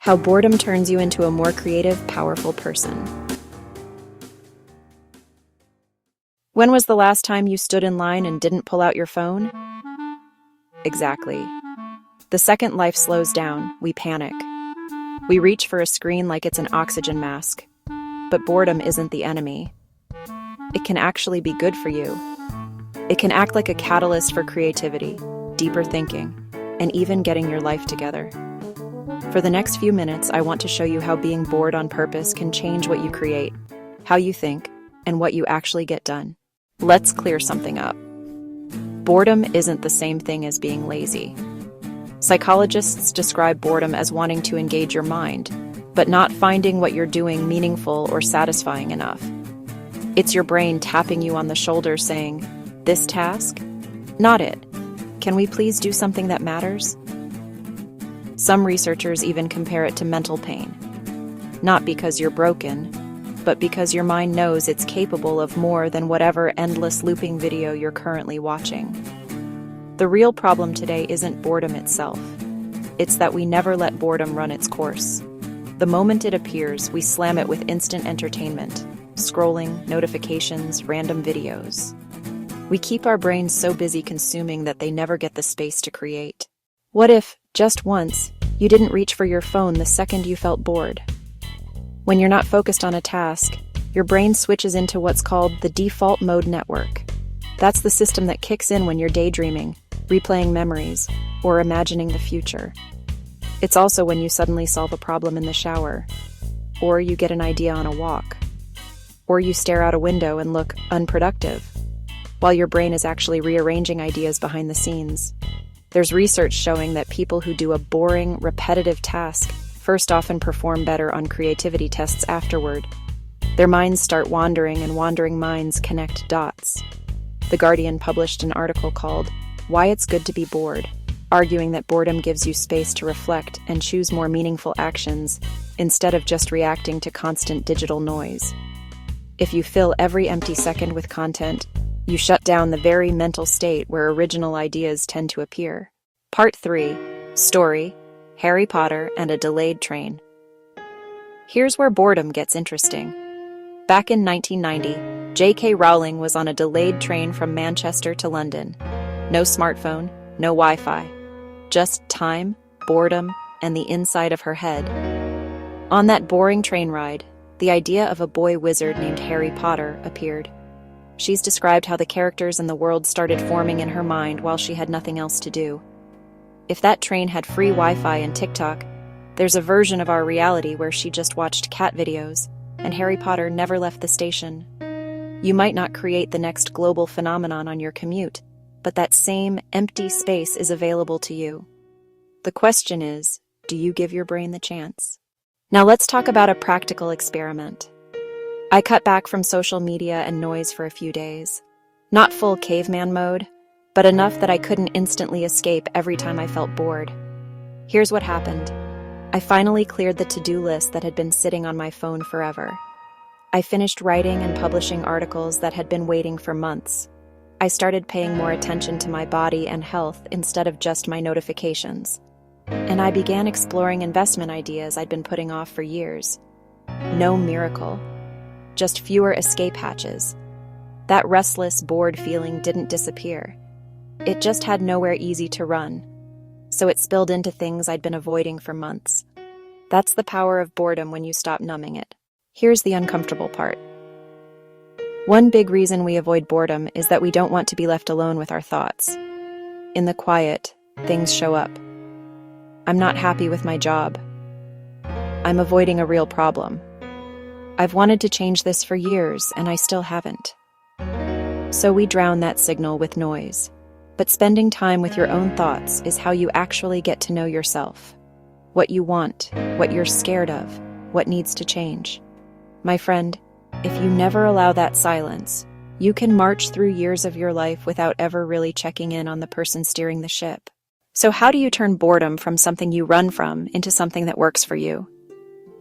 How boredom turns you into a more creative, powerful person. When was the last time you stood in line and didn't pull out your phone? Exactly. The second life slows down, we panic. We reach for a screen like it's an oxygen mask. But boredom isn't the enemy. It can actually be good for you. It can act like a catalyst for creativity, deeper thinking, and even getting your life together. For the next few minutes, I want to show you how being bored on purpose can change what you create, how you think, and what you actually get done. Let's clear something up. Boredom isn't the same thing as being lazy. Psychologists describe boredom as wanting to engage your mind, but not finding what you're doing meaningful or satisfying enough. It's your brain tapping you on the shoulder saying, "This task? Not it. Can we please do something that matters?" Some researchers even compare it to mental pain. Not because you're broken, but because your mind knows it's capable of more than whatever endless looping video you're currently watching. The real problem today isn't boredom itself. It's that we never let boredom run its course. The moment it appears, we slam it with instant entertainment, scrolling, notifications, random videos. We keep our brains so busy consuming that they never get the space to create. What if, just once, you didn't reach for your phone the second you felt bored? When you're not focused on a task, your brain switches into what's called the default mode network. That's the system that kicks in when you're daydreaming, replaying memories, or imagining the future. It's also when you suddenly solve a problem in the shower, or you get an idea on a walk, or you stare out a window and look unproductive, while your brain is actually rearranging ideas behind the scenes. There's research showing that people who do a boring, repetitive task first often perform better on creativity tests afterward. Their minds start wandering, and wandering minds connect dots. The Guardian published an article called "Why It's Good to Be Bored," arguing that boredom gives you space to reflect and choose more meaningful actions instead of just reacting to constant digital noise. If you fill every empty second with content, you shut down the very mental state where original ideas tend to appear. Part 3. Story, Harry Potter and a Delayed Train. Here's where boredom gets interesting. Back in 1990, J.K. Rowling was on a delayed train from Manchester to London. No smartphone, no Wi-Fi. Just time, boredom, and the inside of her head. On that boring train ride, the idea of a boy wizard named Harry Potter appeared. She's described how the characters and the world started forming in her mind while she had nothing else to do. If that train had free Wi-Fi and TikTok, there's a version of our reality where she just watched cat videos, and Harry Potter never left the station. You might not create the next global phenomenon on your commute, but that same empty space is available to you. The question is, do you give your brain the chance? Now let's talk about a practical experiment. I cut back from social media and noise for a few days. Not full caveman mode, but enough that I couldn't instantly escape every time I felt bored. Here's what happened. I finally cleared the to-do list that had been sitting on my phone forever. I finished writing and publishing articles that had been waiting for months. I started paying more attention to my body and health instead of just my notifications. And I began exploring investment ideas I'd been putting off for years. No miracle. Just fewer escape hatches. That restless, bored feeling didn't disappear. It just had nowhere easy to run. So it spilled into things I'd been avoiding for months. That's the power of boredom when you stop numbing it. Here's the uncomfortable part. One big reason we avoid boredom is that we don't want to be left alone with our thoughts. In the quiet, things show up. I'm not happy with my job. I'm avoiding a real problem. I've wanted to change this for years, and I still haven't. So we drown that signal with noise. But spending time with your own thoughts is how you actually get to know yourself. What you want, what you're scared of, what needs to change. My friend, if you never allow that silence, you can march through years of your life without ever really checking in on the person steering the ship. So how do you turn boredom from something you run from into something that works for you?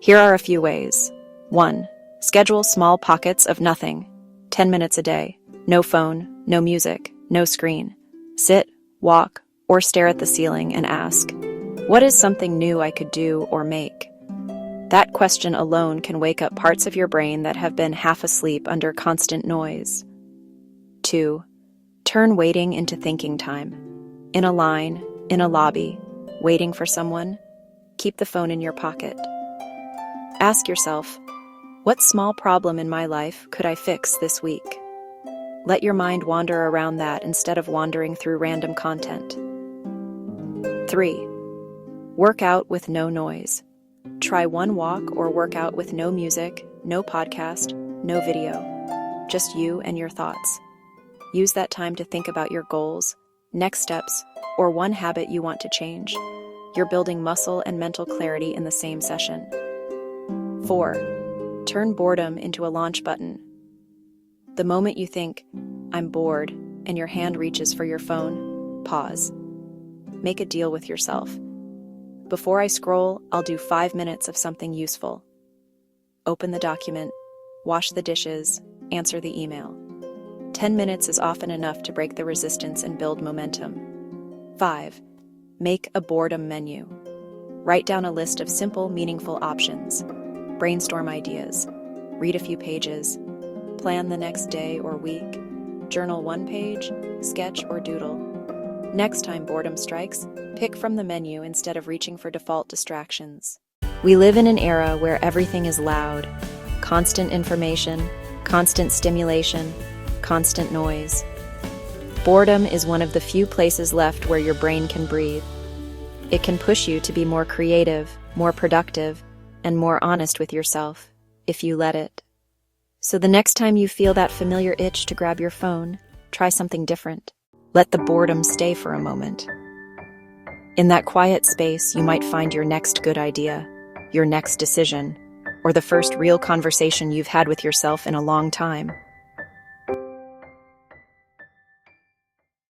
Here are a few ways. 1. Schedule small pockets of nothing. 10 minutes a day. No phone, no music, no screen. Sit, walk, or stare at the ceiling and ask, what is something new I could do or make? That question alone can wake up parts of your brain that have been half asleep under constant noise. 2. Turn waiting into thinking time. In a line, in a lobby, waiting for someone, keep the phone in your pocket. Ask yourself, what small problem in my life could I fix this week? Let your mind wander around that instead of wandering through random content. 3. Work out with no noise. Try one walk or workout with no music, no podcast, no video. Just you and your thoughts. Use that time to think about your goals, next steps, or one habit you want to change. You're building muscle and mental clarity in the same session. 4. Turn boredom into a launch button. The moment you think, I'm bored, and your hand reaches for your phone, pause. Make a deal with yourself. Before I scroll, I'll do 5 minutes of something useful. Open the document, wash the dishes, answer the email. 10 minutes is often enough to break the resistance and build momentum. 5. Make a boredom menu. Write down a list of simple, meaningful options. Brainstorm ideas. Read a few pages. Plan the next day or week. Journal 1 page, sketch or doodle. Next time boredom strikes, pick from the menu instead of reaching for default distractions. We live in an era where everything is loud. Constant information, constant stimulation, constant noise. Boredom is one of the few places left where your brain can breathe. It can push you to be more creative, more productive, and more honest with yourself, if you let it. So the next time you feel that familiar itch to grab your phone, try something different. Let the boredom stay for a moment. In that quiet space, you might find your next good idea, your next decision, or the first real conversation you've had with yourself in a long time.